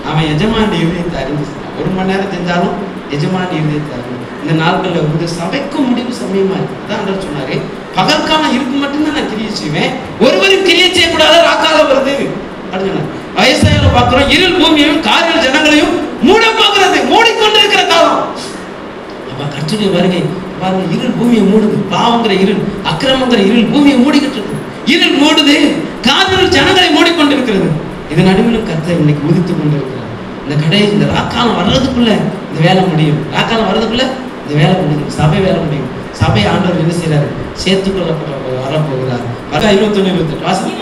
அவன் எஜமானி இருதயத்தை அறிஞ்சு 1 மணி நேரம் செஞ்சாலும் எஜமானி இருதயத்தை அறிஞ்சு. இந்த நாட்கள்ல வந்து சபைக்கும் முடிவு சமயமா இருக்கு. அதான் சொன்னாரு, பகற்காலம் இருக்கு மட்டும்தான் நான் கிரியை செய்வேன், ஒருவரும் கிரியை செய்யக்கூடாத ராக்காலம் வருது அப்படின்னு. வயசாயில பார்க்கிறோம், இருள் பூமியையும் காரில் ஜனங்களையும் மூட போகிறது, மூடிக்கொண்டிருக்கிற காலம். அப்ப கர்த்தருடைய வருகை பாருங்க, இருள் பூமியை மூடுது. பாவங்கிற இருள், அக்கிரமங்கிற இருள் பூமியை மூடிக்கிட்டு இருக்கு. இருள் மூடுது, காரில் ஜனங்களை மூடிக்கொண்டிருக்கிறது. இது நடுவில் கர்த்தர் இன்னைக்கு உதித்து கொண்டிருக்கிறார். இந்த ராக்காலம் வர்றதுக்குள்ள இந்த வேலை முடியும். ராக்காலம் வர்றதுக்குள்ள இந்த வேலை முடியும். சபை வேலை முடியும். சபை ஆண்டவர் என்ன செய்யறாரு? சேர்த்துக்கொள்ளப்பட வரப்போகிறார். 21-28 வாசி.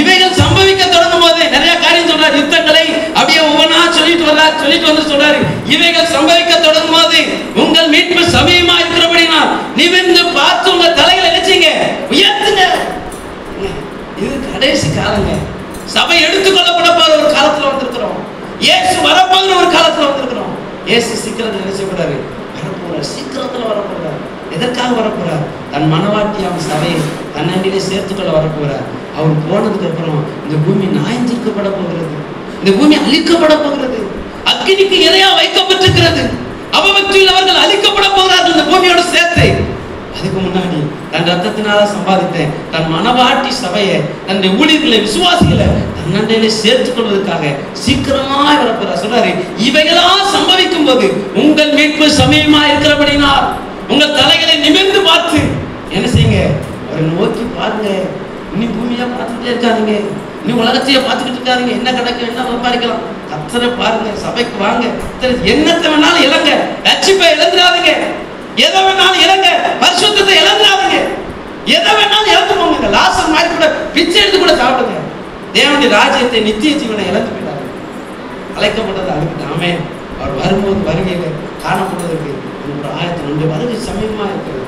இவைகள் சம்பவிக்க தொடங்கும் போது நிறைய காரியம் சொல்றாரு. யுத்தங்களை அப்படியே ஒவ்வொன்றா சொல்லிட்டு வந்து சொல்றாரு, இவைகள் சம்பவிக்க தொடங்கும் போது உங்கள் மீட்பு சமயமா இருக்கிறபடினால் நிமிர்ந்து பார்த்து உங்க தலைகளை நினைச்சீங்க உயர்த்துங்க. இது கடைசி காலங்க. சபை எடுத்துக்கொள்ளப்பட போற ஒரு காலத்துல வந்திருக்கிறோம். இயேசு வரப்போகிற ஒரு காலத்துல வந்திருக்கிறோம். இயேசு சீக்கிரத்தில் என்ன செய்யப்படுறாரு? வரப்போறார். சீக்கிரத்துல வரப்போறார். எதற்காக வரப்போறார்? தன் மனவாட்டியாம் சபையை தன்னண்டிலே சேர்த்துக்கொள்ள வரப்போறார். அவர் போனதுக்கு அப்புறம் இந்த பூமி நாய்ந்திருக்கப்பட போகிறது. இந்த பூமி அழிக்கப்பட போகிறது. அக்கினிக்கு இரையா வைக்கப்பட்டிருக்கிறது. அவபக்தியில் அவர்கள் அழிக்கப்பட போகிறார்கள் இந்த பூமியோட சேர்த்து. அதுக்கு முன்னாடி தன் ரத்தத்தினால சம்பாதித்தேன் தன் மனவாட்டி சபையை, தன்னுடைய ஊழியர்களை, விசுவாசிகளை தன்னண்டையிலே சேர்த்துக் கொள்வதற்காக சீக்கிரமாய் வரப்போறார். சொல்றாரு, இவைகளா சம்பவிக்கும் போது உங்கள் மீட்பு சமயமா இருக்கிறபடினால் உங்கள் தலைகளை நிமிர்ந்து பார்த்து என்ன செய்யுங்க? அவரை நோக்கி பாருங்க. இனி பூமியா பார்த்துக்கிட்டே இருக்காதீங்க, இனி உலகத்தையே பார்த்துக்கிட்டு இருக்காதீங்க. என்ன கிடைக்கும், என்ன சம்பாதிக்கலாம், கர்த்தரை பாருங்க. சபைக்கு வாங்க. என்னத்தை வேணாலும் இழங்க, ரட்சிப்பை இழந்துடாதீங்க. எதை வேணாலும் இழங்க, பரிசுத்தத்தை இழந்துடாதீங்க. எதை வேணாலும் இழந்து போங்க. லாசர் மாதிரி கூட பிச்சை எடுத்து கூட சாப்பிடுங்க. தேவனுடைய ராஜ்யத்தை, நித்திய ஜீவனை இழந்து போயிடாங்க. அழைக்கப்பட்டது அதுக்கு. நாமே அவர் வரும்போது வருகையில காணப்படுவதற்கு ஒரு ஆயத்தம். நம்முடைய வருகை சமயமா இருக்கிறது.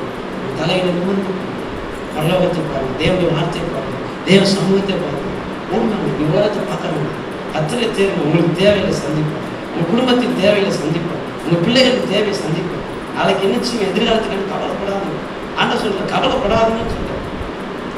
தலையில நிமிர்ந்து பரலோகத்தை பாருங்க, தேவனுடைய வார்த்தையை பாருங்க, தேவ சமூகத்தை பாருங்க. ஓடுங்க, நீ உலகத்தை பார்க்கணும். கர்த்தரை தேர்வு. உங்களுக்கு தேவையில்லை சந்திப்போம், உங்க குடும்பத்தின் தேவையில்லை சந்திப்போம், உங்க பிள்ளைகளுக்கு தேவையை சந்திப்போம். நாளைக்கு என்ன செய்யும், எதிர்காலத்துக்கு கவலைப்படாது. ஆண்ட சொல்ற கவலைப்படாதுன்னு சொல்ற,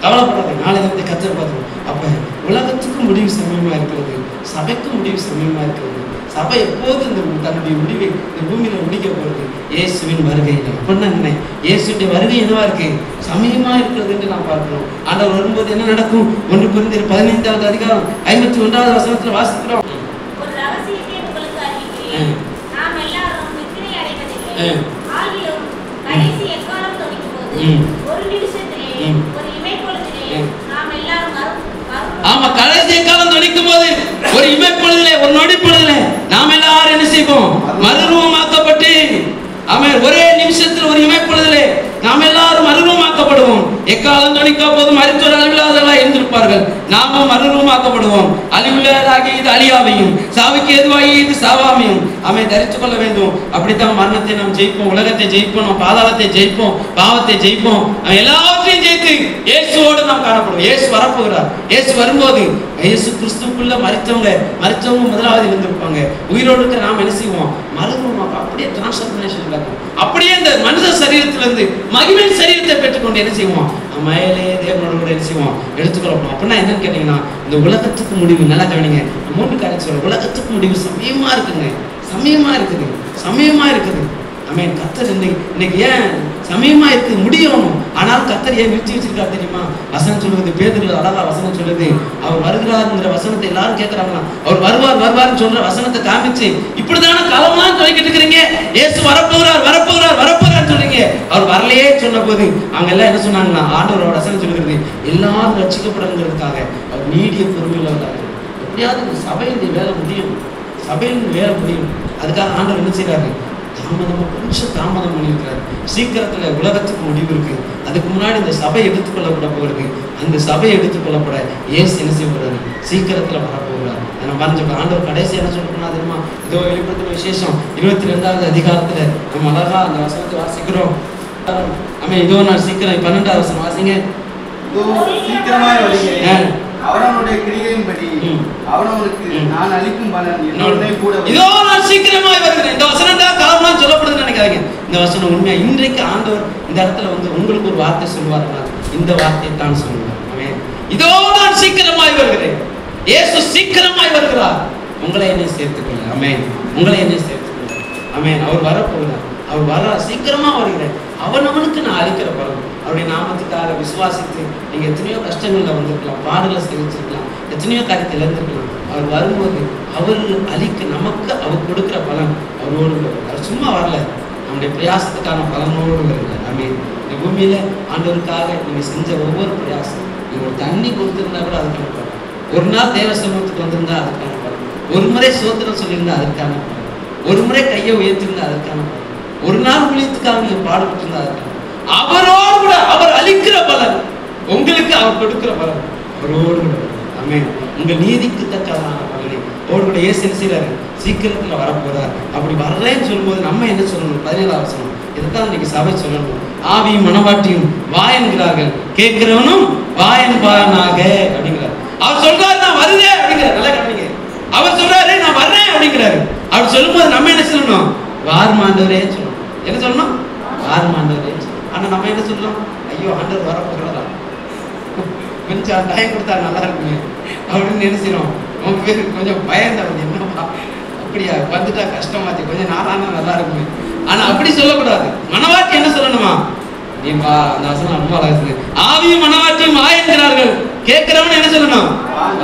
கவலைப்படாது. நாளைக்கு கர்த்தரை பார்த்துக்கணும். அப்ப உலகத்துக்கும் முடிவு சமயமா இருக்கிறது, சபைக்கும் முடிவு சமயமா இருக்கிறது. சபை எப்போது தன்னுடைய முடிவை இந்த பூமியில முடிக்க போறது? இயேசுவின் வருகையில. அப்படின்னா என்ன? இயேசுடைய வருகை என்னவா இருக்கு? சமயமா இருக்கிறது என்று நாம் பார்க்கிறோம். ஆண்டவர் வரும்போது என்ன நடக்கும்? 1 கொரிந்தியர் 15வது அதிகாரம் 51வது வசனத்துல வாசிக்கிறோம். ஒரு ரகசியத்தை உங்களுக்கு அறிவிக்கிறேன். நாம் எல்லாரும் நித்திரை அடைவதில்லை. ஆகிலும் கடைசி எக்காலம் தொனிக்கும்போது ஒரு நிமிஷத்திலே, ஒரு இமைப்பொழுதிலே நாம் எல்லாரும் ஆமா, கடைசி எக்காலம் தொனிக்கும் போது ஒரு இமைப்பொழுதிலே, ஒரு நொடி பொழுதிலே நாம் எல்லாரும் என்ன செய்வோம்? மறுரூபமாக்கப்பட்டு, ஆமென், ஒரே நிமிஷத்தில் ஒரு இமைப்பொழுதிலே நாம் எல்லாரும் மறுரூபமாக்கப்படுவோம். எக்காலம் தொனிக்க போது மருத்துவர் அழிவில்லாதவர்களாக இருந்திருப்பார்கள். நாமும் மறுரூபமாக்கப்படுவோம். அழிவுள்ளதாகி இது அழியாமையும், சாவுக்கு எதுவாகி இது சாவாமையும் அவன் தரித்துக் கொள்ள வேண்டும். அப்படித்தான் மரணத்தை நாம் ஜெயிப்போம், உலகத்தை ஜெயிப்போம், நாம் பாதாளத்தை ஜெயிப்போம், பாவத்தை ஜெயிப்போம். எல்லாவற்றையும் ஜெயித்து இயேசுவோடு நாம் காணப்படுவோம். இயேசு வரப்போகிறார். இயேசு வரும்போது இயேசு கிறிஸ்துக்குள்ள மரித்தவங்க முதலாவது இருந்திருப்பாங்க. உயிரோடு இருக்க நாம் என்ன செய்வோம்? மறுரூபமாக்க. அப்படியே டிரான்ஸ்ஃபர்மேஷன் நடக்கும். அப்படியே இந்த மனித சரீரத்திலிருந்து மகிமை சரீரத்தை பெற்றுக்கொண்டு என்ன செய்வோம்? மேலே தேவனோட கூட என்ன செய்வோம்? எடுத்துக்கொள்ளப்போம். அப்படின்னா என்னன்னு கேட்டீங்கன்னா, இந்த உலகத்துக்கு முடிவு நல்லா கவனிங்க. 3 காரியம் சொல்றேன். உலகத்துக்கு முடிவு சமயமா இருக்குங்க, சமயமா இருக்குது, சமயமா இருக்குது. ஆமென். கர்த்தர் இன்னைக்கு ஏன் சமயமா இருக்கு, முடியணும். ஆனால் கர்த்தர் ஏன் நிறுத்தி வச்சிருக்காரு தெரியுமா? வசனம் சொல்லுது, பேதுரு அழகா வசனம் சொல்லுது, அவர் வருகிறாருங்கிற வசனத்தை எல்லாரும் கேட்கறாங்க. அவர் வருவார் வருவார்னு சொல்ற வசனத்தை காமிச்சு, இப்படிதான காலம்லாம் சொல்லிக்கிட்டு இருக்கிறீங்க, இயேசு வரப்போகிறார் வரப்போகிறார் வரப்போகிறார் சொல்றீங்க, அவர் வரலையே சொன்ன போது அவங்க எல்லாம் என்ன சொன்னாங்கன்னா, ஆண்டவரோட வசனம் சொல்லுகிறது எல்லாரும் ரட்சிக்கப்படுங்கிறதுக்காக அவர் நீடிய பொறுமையுள்ளவராக எப்படியாவது இந்த சபையின் வேலை முடியும், சபையின் வேலை முடியும். அதுக்காக ஆண்டவர் என்ன செய்யறாரு? கொஞ்சம் தாமதம் பண்ணியிருக்கிறார். சீக்கிரத்துல உலகத்துக்கு முடிவு இருக்கு. அதுக்கு முன்னாடி இந்த சபை எடுத்துக்கொள்ளப்பட போகிறது. அந்த சபை எடுத்துக்கொள்ளப்பட இயேசு என்ன செய்ய போறாரு? சீக்கிரத்துல வரப்போகிறார். நம்ம வரைஞ்ச ஆண்டவர் கடைசி என்ன சொல்லணும்னா தெரியுமா? இதோ வெளிப்படுத்தும் விசேஷம் 22வது அதிகாரத்துல நம்ம அழகா அந்த வசனத்தை வாசிக்கிறோம். நம்ம இதோ நான் சீக்கிரம் 12வது வசனம் வாசிங்க. சீக்கிரமாய் வருகிறேன், அவனவனுடைய கிரியையின்படி அவனவனுக்கு நான் அளிக்கும் பலன் என்னோட கூட. இதோ நான் சீக்கிரமாய் வருகிறேன். இந்த வசனம் தான் காலம்லாம் சொல்லப்படுதுன்னு நினைக்காதீங்க. இந்த வசனம் உண்மையா இன்றைக்கு ஆண்டவர் இந்த இடத்துல வந்து உங்களுக்கு ஒரு வார்த்தை சொல்லுவாருன்னா இந்த வார்த்தையை தான் சொல்லுவார். ஆமென். இதோ நான் சீக்கிரமாய் வருகிறேன். இயேசு சீக்கிரமாய் வருகிறார். உங்களை என்னை சேர்த்துக்கொள்ள. ஆமென். உங்களை என்னை சேர்த்துக்கொள்ள. ஆமென். அவர் வரப்போகிறார். அவர் வர சீக்கிரமா வருகிறேன். அவனவனுக்கு நான் அளிக்கிற பலன். அவருடைய நாமத்துக்காக விசுவாசித்து நீங்க எத்தனையோ கஷ்டங்கள்ல வந்திருக்கலாம், பாடுகளை சகிச்சிருக்கலாம், எத்தனையோ காரியத்தை இழந்திருக்கலாம். அவர் வரும்போது அவர் அளிக்க நமக்கு அவர் கொடுக்கிற பலன் அவரோடு வருவார். அவர் சும்மா வரல, நம்முடைய பிரயாசத்துக்கான பலனோடு வருகிறார். ஆமென். இந்த பூமியில ஆண்டவருக்காக நீங்க செஞ்ச ஒவ்வொரு பிரயாசம், நீங்க ஒரு தண்ணி கொடுத்திருந்தா கூட அதுக்கான பலன், ஒரு நாள் தேவ சமூகத்துக்கு வந்திருந்தா அதுக்கான பலன், ஒரு முறை சோத்திரம் சொல்லியிருந்தா அதுக்கான பலன், ஒரு முறை கையை உயர்த்திருந்தா அதுக்கான பலன், ஒரு நாள் ஊழியத்துக்காக நீங்க பாடுபட்டிருந்தா அதுக்கான அவரோடு கூட அவர் அளிக்கிற பலன், உங்களுக்கு அவர் கொடுக்கிற பலன் அவரோடு கூட. ஆமென். உங்க நீதிக்கு தக்கதான பலனை அவரோடு கூட இயேசு என்ன செய்றாரு? சீக்கிரத்துல வரப்போறார். அப்படி வரலன்னு சொல்லும்போது நம்ம என்ன சொல்லணும்? 17வது வசனம் இதுதான் இன்னைக்கு சபை சொல்லணும். ஆவியும் மனவாட்டியும் வா என்கிறார்கள், கேட்கிறவனும் வா என்பானாக அப்படிங்கிறார். அவர் சொல்றாரு நான் வருதேன் அப்படிங்கிறார். நல்லா கவனிங்க. அவர் சொல்றாரு நான் வர்றேன் அப்படிங்கிறாரு. அவர் சொல்லும்போது நம்ம என்ன சொல்லணும்? வார்மாண்டவரே சொல்லணும். என்ன சொல்லணும்? வார்மாண்டவரே. ஆனா நம்ம என்ன சொல்றோம்? ஐயோ ஆண்டவர் வரப்போகிறதா, கொஞ்சம் டைம் கொடுத்தா நல்லா இருக்குமே அப்படின்னு நினைச்சிடும். உங்க பேருக்கு கொஞ்சம் பயந்தவங்க, என்னப்பா அப்படியா வந்துட்டா கஷ்டமாச்சு, கொஞ்சம் நாளான நல்லா இருக்குமே. ஆனா அப்படி சொல்லக்கூடாது. மனவாட்டி என்ன சொல்லணுமா? நீ வா. அந்த வசனம் ரொம்ப அழகா இருக்கு. ஆவியும் மனவாட்டியும் வா என்கிறார்கள், கேட்கிறவன் என்ன சொல்லணும்?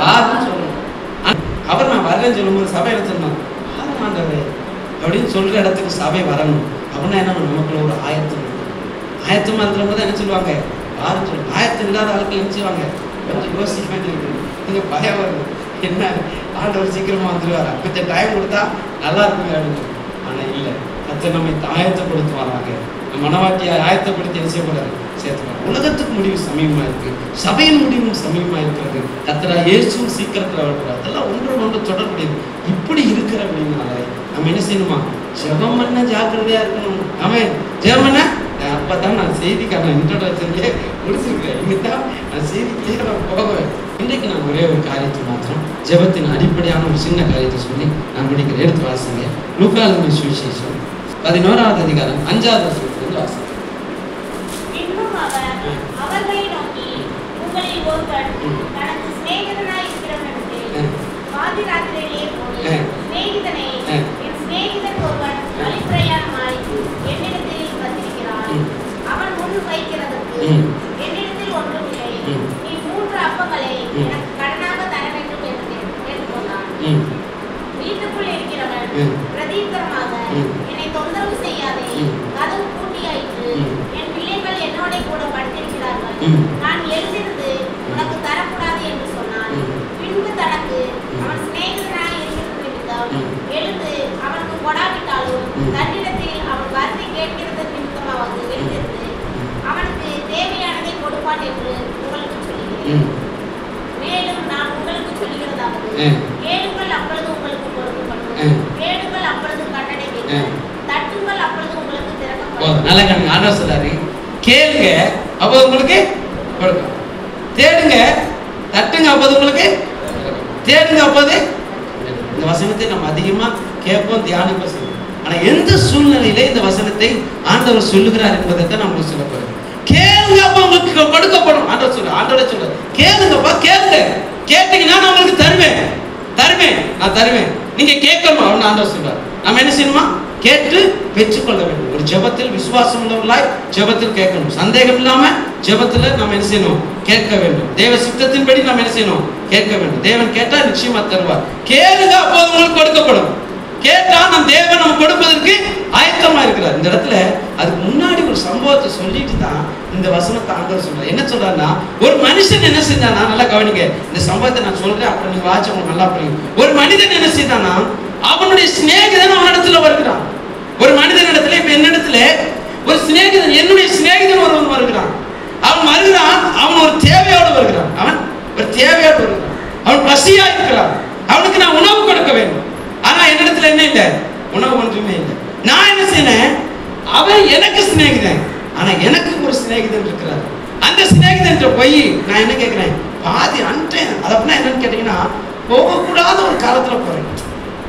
வான்னு சொல்லணும். அவர் நான் வரலன்னு சொல்லும்போது சபை என்ன சொல்லணும்? ஆண்டவரே அப்படின்னு சொல்ற இடத்துக்கு சபை வரணும். அப்படின்னா என்ன? நமக்குள்ள ஒரு ஆயத்தம். ஆயத்தமா இருக்கிற போது என்ன சொல்லுவாங்க? யாரும் சொல்லுவாங்க. ஆயத்தம் இல்லாத ஆளுக்கு என்ன செய்வாங்க? கொஞ்சம் யோசிக்க வேண்டியது, கொஞ்சம் பயம் வருது. என்ன ஆண்டவர் சீக்கிரமா வந்துடுவாரா, கொஞ்சம் டைம் கொடுத்தா நல்லா இருக்குமே அப்படின்னு. ஆனா இல்லை, கர்த்தர் நம்மை ஆயத்தப்படுத்தி வராங்க. மனவாட்டியை ஆயத்தப்படுத்தி என்ன செய்யக்கூடாது? சேர்த்துக்கலாம். உலகத்துக்கு முடிவு சமீபமா இருக்கு, சபையின் முடிவும் சமீபமா இருக்கிறது. கர்த்தரா இயேசுவும் சீக்கிரத்தில் வரக்கூடாது. அதெல்லாம் ஒன்று தொடர்புடையது. இப்படி இருக்கிற அப்படின்னால நம்ம என்ன செய்யணுமா? ஜெபம் பண்ண ஜாக்கிரதையா இருக்கணும். ஆமென். ஜெபம் பண்ண அப்பதான் நான் செய்திக்கான இன்ட்ரோடக்ஷன்லேயே முடிச்சிருக்கிறேன். இங்கதான் நான் செய்திக்கே நான் போவேன். இன்றைக்கு நான் ஒரே ஒரு காரியத்தை மாத்திரம், ஜெபத்தின் அடிப்படையான ஒரு சின்ன காரியத்தை சொல்லி நான் முடிக்கிறேன். எடுத்து வாசிங்க. லூக்கா எழுதின சுவிசேஷம் 11வது அதிகாரம் 5வது வசனத்திலிருந்து வாசிங்க. இன்னும் அவர்களை நோக்கி, உங்களில் ஒருவன் தனக்கு சிநேகிதனாய் இருக்கிறவனிடத்தில் பாதி ராத்திரியிலே போய், சிநேகிதனே, என் சிநேகிதன் ஒருவன் வழிப்பிரயாணமாய் என்னிடத்தில் வந்திருக்கிறான். அவன் முன் வைக்கிறதற்கு என்னிடத்தில் ஒன்றுமில்லை. நீ 3 அப்பங்களை எனக்கு கடனாக தர வேண்டும் என்று கேட்டுக்கொண்டான். வீட்டுக்குள் இருக்கிறவன் பிரதீபரமாக, என்னை தொந்தரவு செய்யாதே, கதவு பூட்டியாயிற்று, என் பிள்ளைகள் என்னோட கூட படுத்திருக்கிறார்கள், நான் எழுந்திருந்து உனக்கு தரக்கூடாது என்று சொன்னான். பின்பு தனக்கு அவன் சிநேகிதனாய் இருக்கிறது நிமித்தம் எழுந்து அவனுக்கு கொடாவிட்டாலும் தன்னிடத்தில் அவன் வார்த்தை கேட்கிறது நிமித்தமாவது எழுந்திருந்து அவனுக்கு தேவையானதை கொடுப்பான் என்று உங்களுக்கு சொல்லுகிறேன். மேலும் நான் உங்களுக்கு சொல்லுகிறதாவது, கேளுங்கள் அப்பொழுது உங்களுக்கு கொடுக்கப்படும், தேடுங்கள் அப்பொழுது கண்டடைவீர்கள், தட்டுங்கள் அப்பொழுது உங்களுக்கு திறக்கப்படும். நல்ல கணக்கு. ஆண்டவர் சொல்றாரு, கேளுங்க அப்போது உங்களுக்கு கொடுக்கும், தேடுங்க தட்டுங்க அப்போது உங்களுக்கு தேடுங்க அப்போது. இந்த வசனத்தை நம்ம அதிகமா கேட்போம், தியானிப்போம் செய்வோம். ஆனா எந்த சூழ்நிலையில இந்த வசனத்தை ஆண்டவர் சொல்லுகிறார் என்பதை தான் நம்மளுக்கு சொல்ல போறோம். கேளுங்க அப்ப உங்களுக்கு கொடுக்கப்படும். ஆண்டவர் சொல்ல, ஆண்டவரே சொல்ல, கேளுங்கப்பா, கேளுங்க, கேட்டீங்கன்னா நான் உங்களுக்கு தருவேன், நான் தருவேன். நீங்க கேட்கணும் அப்படின்னு ஆண்டவர் சொல்றார். நம்ம என்ன செய்யணுமா? கேட்டு பெற்றுக்கொள்ள வேண்டும். ஒரு ஜெபத்தில் விசுவாசம் உள்ளவர்களாய் ஜெபத்தில் கேட்கணும். சந்தேகம் இல்லாம ஜெபத்துல நம்ம என்ன செய்யணும்? கேட்க வேண்டும். தேவ சித்தத்தின்படி நம்ம என்ன செய்யணும்? கேட்க வேண்டும். தேவன் கேட்டா நிச்சயமா தருவார். கேளுங்க, அப்போது உங்களுக்கு கொடுக்கப்படும். கேட்டா நம் தேவன் நம்ம கொடுப்பதற்கு ஆயத்தமா இருக்கிறார். இந்த இடத்துல அதுக்கு முன்னாடி ஒரு சம்பவத்தை சொல்லிட்டு தான் இந்த வசனத்தை ஆண்டவர் சொல்றார். என்ன சொல்றாருன்னா, ஒரு மனுஷன் என்ன செஞ்சானா, நல்லா கவனிங்க, இந்த சம்பவத்தை நான் சொல்றேன், அப்புறம் நீங்க வாட்சி உங்களுக்கு நல்லா புரியும். ஒரு மனிதன் என்ன செய்தானா, அவனுடைய சிநேகிதன் அவனிடத்துல வருகிறான். ஒரு மனிதன் இடத்துல, இப்ப என்னிடத்துல ஒரு சிநேகிதன், என்னுடைய சிநேகிதன் ஒருவன் வருகிறான். அவன் வருகிறான், அவன் ஒரு தேவையோடு வருகிறான். அவன் ஒரு தேவையோடு வருகிறான். அவன் பசியா இருக்கிறான். அவனுக்கு நான் உணவு கொடுக்க வேண்டும். ஆனா என்னிடத்துல என்ன இல்லை? உணவு ஒன்றுமே இல்லை. நான் என்ன செய்யறேன்? அவன் எனக்கு சிநேகிதன், ஆனா எனக்கு ஒரு சிநேகிதன் இருக்கிறார். அந்த சிநேகிதன் போய் நான் என்ன கேட்கிறேன்? பாதி அன்றேன். அது அப்படின்னா என்னன்னு கேட்டீங்கன்னா, போகக்கூடாத ஒரு காலத்துல போறேன்,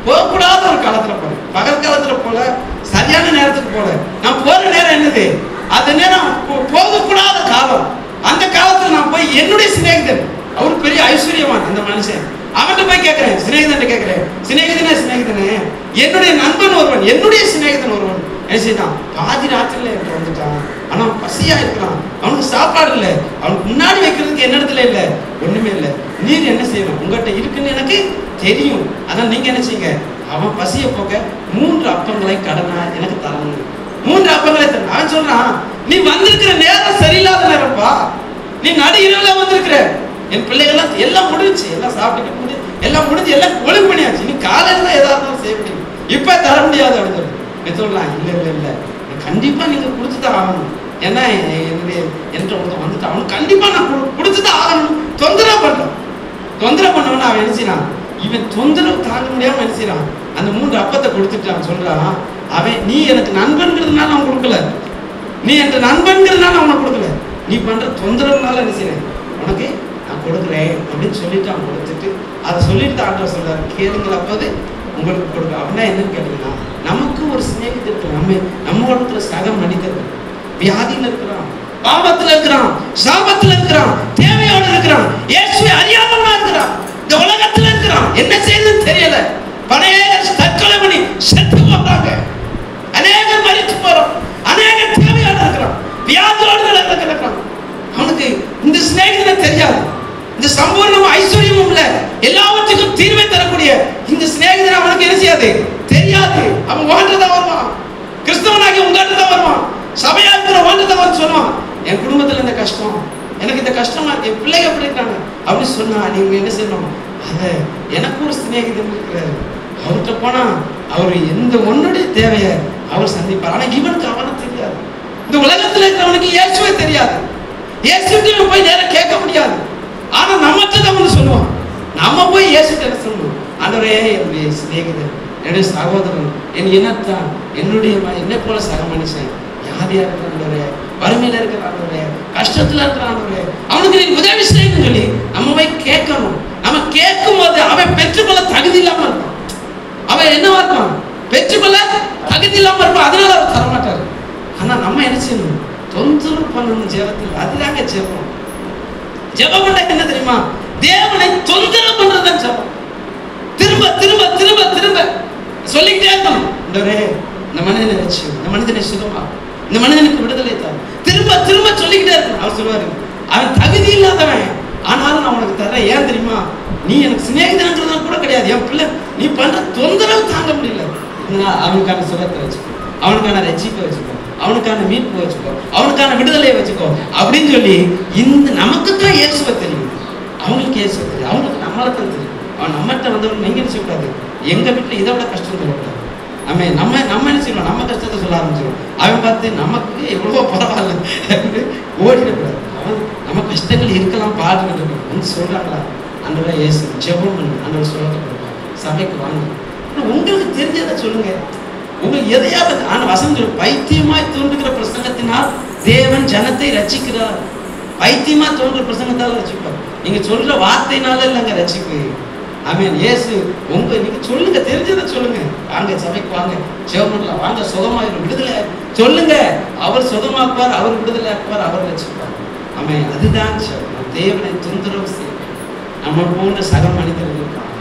போகக்கூடாத ஒரு காலத்துல போறேன், பகல் காலத்துல போல, சரியான நேரத்துக்கு போல. நான் போற நேரம் என்னது? அந்த நேரம் போகக்கூடாத காலம். அந்த காலத்துல நான் போய் என்னுடைய சிநேகிதன், அவர் பெரிய ஐஸ்வர்யவான் அந்த மனுஷன், அவன்கிட்ட போய் கேட்கிறேன், சிநேகிதன் கேட்கிறேன், சிநேகிதனே என்னுடைய நண்பன் ஒருவன், என்னுடைய சிநேகிதன் ஒருவன் என்ன செய்தான்? பாதி ராத்திரில எனக்கு வந்துட்டான். ஆனா அவன் பசியா இருக்கிறான், அவனுக்கு சாப்பாடு இல்லை, அவனுக்கு முன்னாடி வைக்கிறதுக்கு என்ன இடத்துல இல்லை, ஒண்ணுமே இல்லை. நீர் என்ன செய்யணும்? உங்கள்கிட்ட இருக்குன்னு எனக்கு தெரியும். அதான் நீங்க என்ன செய்யுங்க, அவன் பசியை போக்க 3 அப்பங்களை கடனா எனக்கு தரணும். 3 அப்பங்களை தரணும். அவன் சொல்றான், நீ வந்திருக்கிற நேரம் சரியில்லாத நேரம்ப்பா, நீ நடு இரவுல வந்திருக்கிற, என் பிள்ளைகள்லாம் எல்லாம் முடிஞ்சு, எல்லாம் சாப்பிட்டு முடிஞ்சு, எல்லாம் முடிஞ்சு, எல்லாம் ஒழுங்கு பண்ணியாச்சு, நீ காலையில தான் ஏதாவது இருந்தாலும் செய்ய முடியும், இப்ப தர முடியாது அப்படின்னு சொல்லி நீ சொல்லலாம். இல்லை கண்டிப்பா நீங்க கொடுத்துதான் ஆகணும். ஏன்னா என்னுடைய என்ற ஒருத்தன் வந்துட்டு அவனுக்கு கண்டிப்பா நான் கொடுத்துதான் ஆகணும். தொந்தரவு பண்ணவன அவன் என்ன செய்யறான்? இவன் தொந்தரவு தாங்க முடியாம என்ன செய்யறான்? அந்த 3 அப்பத்தை கொடுத்துட்டு அவன் சொல்றான், அவன் நீ எனக்கு நண்பன்கிறதுனால அவன் கொடுக்கல, நீ என்ற நண்பன்கிறதுனால அவனை கொடுக்கல, நீ பண்ற தொந்தரவுனால என்ன செய்யறேன் உனக்கு நான் கொடுக்குறேன் அப்படின்னு சொல்லிட்டு அவன் கொடுத்துட்டு, அதை சொல்லிட்டு ஆண்டவர் சொல்றாரு, கேளுங்கள் அப்போது உங்களுக்கு கொடுக்க. அப்படின்னா என்னன்னு கேட்டீங்கன்னா, நமக்கு ஒரு சிநேகிதர் இருக்கு, நம்ம இடத்துல சக மனிதர் வியாதியில இருக்கிறான், பாவத்துல இருக்கிறான், சாபத்துல இருக்கிறான், தேவையோடு இருக்கிறான், இயேசுவை அறியாமலா இருக்கிறான், இந்த உலகத்துல இருக்கிறான், என்ன செய்யுதுன்னு தெரியல, பழைய தற்கொலை பண்ணி செத்து போறாங்க, அநேகர் மரித்து போறோம், அநேகர் தேவையோடு இருக்கிறான், வியாதியோடு இருக்கிறான். அவனுக்கு இந்த சிநேகிதனை தெரியாது, இந்த சம்பூர்ணம் ஐஸ்வர்யமும் இல்ல, எல்லாவற்றுக்கும் தீர்வை தரக்கூடிய இந்த சிநேகிதன் அவனுக்கு என்ன செய்யாது? தெரியாது. அவன் வாழ்றதான் வருவான், கிறிஸ்தவனாகி உங்கள்கிட்ட வருவான், சபையா இருக்கிற வாழ்றதான் வந்து சொல்லுவான், என் குடும்பத்துல இந்த கஷ்டம், எனக்கு இந்த கஷ்டமா இருக்கு, என் பிள்ளைங்க எப்படி இருக்காங்க அப்படின்னு சொன்னா நீங்க என்ன செய்யணும்? அத எனக்கு ஒரு சிநேகிதன் இருக்கிறாரு, அவர்கிட்ட போனா அவர் எந்த ஒன்னுடைய தேவையை அவர் சந்திப்பார். ஆனா இவனுக்கு அவனை தெரியாது, இந்த உலகத்துல இருக்கிறவனுக்கு இயேசுவே தெரியாது, இயேசுக்கு போய் நேரம் கேட்க முடியாது. ஆனா நம்மகிட்ட தான் வந்து சொல்லுவான், நம்ம போய் இயேசுக்கு என்ன சொல்லணும்? ஆண்டவரே, என்னுடைய சிநேகிதன், என்னுடைய சகோதரன், என் இனத்தான், என்னை போல சக மனுஷன் வியாதியா இருக்கிறாண்டவரே, வறுமையில இருக்கிறாண்டவரே, கஷ்டத்துல இருக்கிறாண்டவரே, அவனுக்கு நீ உதவி செய்யணும்னு சொல்லி நம்ம போய் கேட்கணும். நம்ம கேட்கும் போது அவன் பெற்றுக்கொள்ள தகுதி இல்லாம இருப்பான், அவன் என்னவா இருப்பான்? பெற்றுக்கொள்ள தகுதி இல்லாம இருப்பான், அதனால அவர் தரமாட்டாரு. ஆனா நம்ம என்ன செய்யணும்? தொந்தரவு பண்ணணும் ஜெபத்தில். அதுதாங்க ஜெபம். ஜெபம் என்ன தெரியுமா? தேவனை தொந்தரவு பண்றதுதான் ஜெபம். திரும்ப திரும்ப திரும்ப திரும்ப சொல்லிக்கிட்டே இருக்கணும், இந்த மனிதனை வச்சு, இந்த மனிதனை சுகமா, இந்த மனிதனுக்கு விடுதலை தான், திரும்ப திரும்ப சொல்லிக்கிட்டே இருக்கணும். அவர் சொல்லுவாரு, அவன் தகுதி இல்லாதவன், ஆனாலும் நான் உனக்கு தர்றேன். ஏன் தெரியுமா? நீ எனக்கு சிநேகிதன்றது கூட கிடையாது, என் பிள்ளை நீ பண்ற தொந்தரவு தாங்க முடியல, அவனுக்கான சுகத்தை வச்சுக்கோ, அவனுக்கான ரட்சிப்பை வச்சுக்கோ, அவனுக்கான மீட்பு வச்சுக்கோ, அவனுக்கான விடுதலையை வச்சுக்கோ அப்படின்னு சொல்லி, இந்த நமக்கு தான் இயேசுவை தெரியும், அவங்களுக்கு இயேசுவை தெரியும், அவங்களுக்கு நம்மளை தான் தெரியும். அவன் நம்மகிட்ட வந்தவன் நீங்க என்ன செய்யக்கூடாது? எங்க வீட்டுல இதை விட கஷ்டம் சொல்லக்கூடாது. நம்ம என்ன செய்யணும்? நம்ம கஷ்டத்தை சொல்ல ஆரம்பிச்சிடும். அவன் பார்த்து நமக்கு எவ்வளவோ பரவாயில்ல ஓடிடக்கூடாது. அவன் நம்ம கஷ்டங்கள் இருக்கலாம், பாடுகிட்டு வந்து சொல்றாங்களா, அன்றவரை இயேசு ஜெபம் பண்ணு, அன்றவர் சொல்லத்தை கொடுப்பாங்க, சபைக்கு வாங்க, உங்களுக்கு தெரிஞ்சதை சொல்லுங்க, உங்களுக்கு எதையாவது. ஆனா வசனம் சொல்லு, பைத்தியமாய் தோன்றுகிற பிரசங்கத்தினால் தேவன் ஜனத்தை ரட்சிக்கிறார். பைத்தியமா தோன்ற பிரசங்கத்தால் ரட்சிப்பார். நீங்க சொல்ற வார்த்தைனால இல்லைங்க ரட்சிப்பு. ஆமென். இயேசு நீங்க சொல்லுங்க, தெரிஞ்சதை சொல்லுங்க, வாங்க சபைக்கு வாங்க, ஜெபம் பண்ணலாம், வாங்க சுகமாயிரும், விடுதலை சொல்லுங்க, அவர் சுகமாக்குவார், அவர் விடுதலை ஆக்குவார், அவர் ரட்சிப்பார். ஆமென். அதுதான் தேவனை தொந்தரவு செய்ய நம்ம போன்ற சக மனிதர்கள் இருக்காங்க.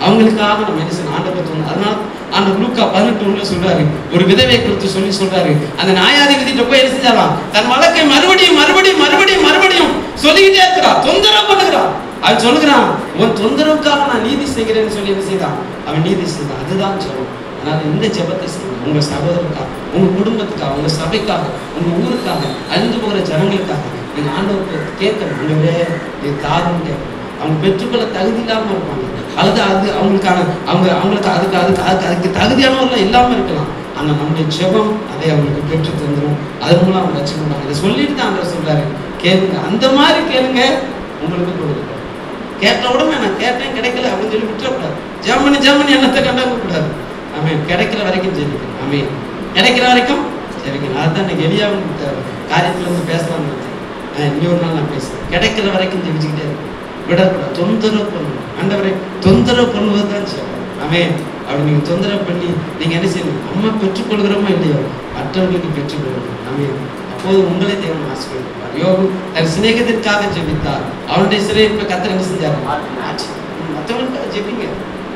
அவங்களுக்காக நம்ம என்ன செய்யணும், ஆண்டவர் தோணும். அதனால ஆண்டவர் லூக்கா 18:1 சொல்றாரு, ஒரு விதவை குறித்து சொல்றாரு, அந்த நியாயாதிபதிட்ட போய் என்ன செஞ்சாலாம், தன் வழக்கை மறுபடியும் மறுபடியும் மறுபடியும் மறுபடியும் சொல்லிக்கிட்டே இருக்கிறா, தொந்தரவு பண்ணுகிறான். அவன் சொல்லுகிறான், உன் தொந்தரவுக்காக நான் நீதி செய்கிறேன்னு சொல்லி என்ன செய்தான், அவன் நீதி செய்தான். அதுதான் ஜெபம். அதனால இந்த ஜெபத்தை செய்யுங்க, உங்க சகோதரருக்காக, உங்க குடும்பத்துக்காக, உங்க சபைக்காக, உங்க ஊருக்காக, அழிந்து போகிற ஜனங்களுக்காக நீங்க ஆண்டவருக்கு கேட்கணும். ஆண்டவரே இது தாரும் கேட்கணும். அவங்க பெற்றுக்கொள்ள தகுதி இல்லாம இருப்பாங்க, அல்லது அது அவங்களுக்கு அதுக்கு தகுதியானவர்கள் இல்லாம இருக்கலாம். ஆனா நம்முடைய ஜெபம் அதை அவங்களுக்கு பெற்று தந்துடும். அதன் மூலம் அவங்க ரட்சிக்கப்படுவாங்க. இதை சொல்லிட்டு தான் ஆண்டவர் சொல்றாரு, கேளுங்க, அந்த மாதிரி கேளுங்க, உங்களுக்கு கொடுக்க. கேட்ட உடனே நான் கேட்டேன் கிடைக்கல அப்படின்னு சொல்லி விட்டுறக்கூடாது. ஜெர்மனி என்னத்தை கண்டாக்க கூடாது. ஆமே, கிடைக்கிற வரைக்கும் ஜெபிக்கணும். ஆமே, கிடைக்கிற வரைக்கும் ஜெபிக்கணும். அதுதான் இன்னைக்கு எலியாவும் காரியத்துல இருந்து பேசலாம்னு இன்னொரு நாள் நான் பேசுறேன். கிடைக்கிற வரைக்கும் ஜெபிச்சுக்கிட்டே இருக்கும், விடக்கூடாது. தொந்தரவு பண்ணணும். ஆண்டவரை தொந்தரவு பண்ணுவது தான் ஜெபம். ஆமே, அப்படி நீங்க தொந்தரவு பண்ணி நீங்க என்ன செய்யணும், நம்ம பெற்றுக்கொள்கிறோமோ இல்லையோ மற்றவர்களுக்கு பெற்றுக்கொள்ளணும். ஆமே, அப்போது உங்களை தேவன் ஆசீர்வதிப்பார். யோபு தன் சிநேகத்திற்காக ஜெபித்தார், அவனுடைய சிறையிருப்பை கர்த்தர் என்ன செஞ்சார், மற்றவங்களுக்காக ஜெபிங்க,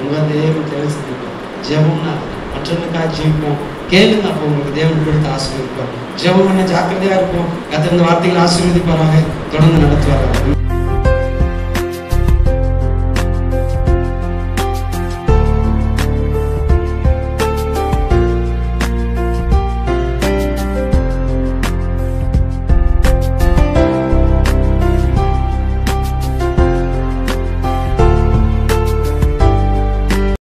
உங்க தேவன் தேவை செஞ்சிருப்பார். ஜெபம்னா மற்றவங்களுக்காக ஜெபிப்போம், கேளுங்க, அப்போ உங்களுக்கு தேவன் கொடுத்து ஆசீர்வதிப்பார். ஜெபம் பண்ண ஜாக்கிரதையா இருப்போம். கர்த்தர் இந்த வார்த்தைகளை ஆசீர்வதிப்பாராக, தொடர்ந்து நடத்துவாராக.